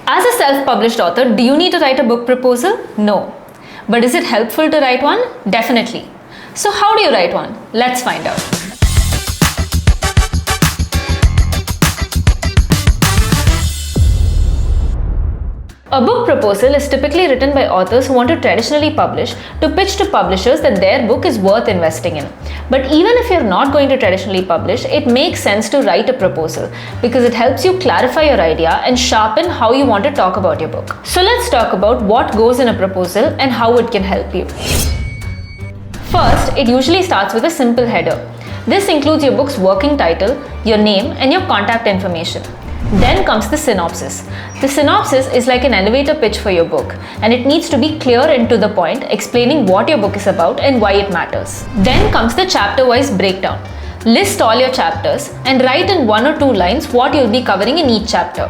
As a self-published author, do you need to write a book proposal? No. But is it helpful to write one? Definitely. So how do you write one? Let's find out. A book proposal is typically written by authors who want to traditionally publish to pitch to publishers that their book is worth investing in. But even if you're not going to traditionally publish, it makes sense to write a proposal because it helps you clarify your idea and sharpen how you want to talk about your book. So let's talk about what goes in a proposal and how it can help you. First, it usually starts with a simple header. This includes your book's working title, your name, and your contact information. Then comes the synopsis. The synopsis is like an elevator pitch for your book, and it needs to be clear and to the point, explaining what your book is about and why it matters. Then comes the chapter-wise breakdown. List all your chapters and write in 1 or 2 lines what you'll be covering in each chapter.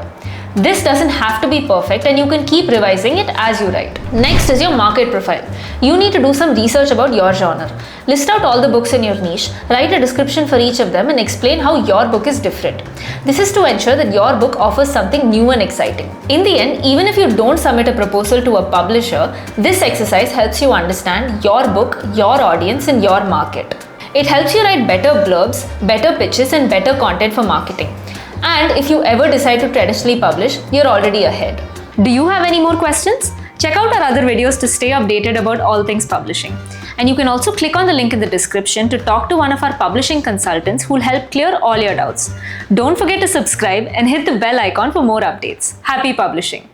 This doesn't have to be perfect and you can keep revising it as you write. Next is your market profile. You need to do some research about your genre. List out all the books in your niche, write a description for each of them and explain how your book is different. This is to ensure that your book offers something new and exciting. In the end, even if you don't submit a proposal to a publisher, this exercise helps you understand your book, your audience and your market. It helps you write better blurbs, better pitches and better content for marketing. And if you ever decide to traditionally publish, you're already ahead. Do you have any more questions? Check out our other videos to stay updated about all things publishing. And you can also click on the link in the description to talk to one of our publishing consultants who'll help clear all your doubts. Don't forget to subscribe and hit the bell icon for more updates. Happy publishing!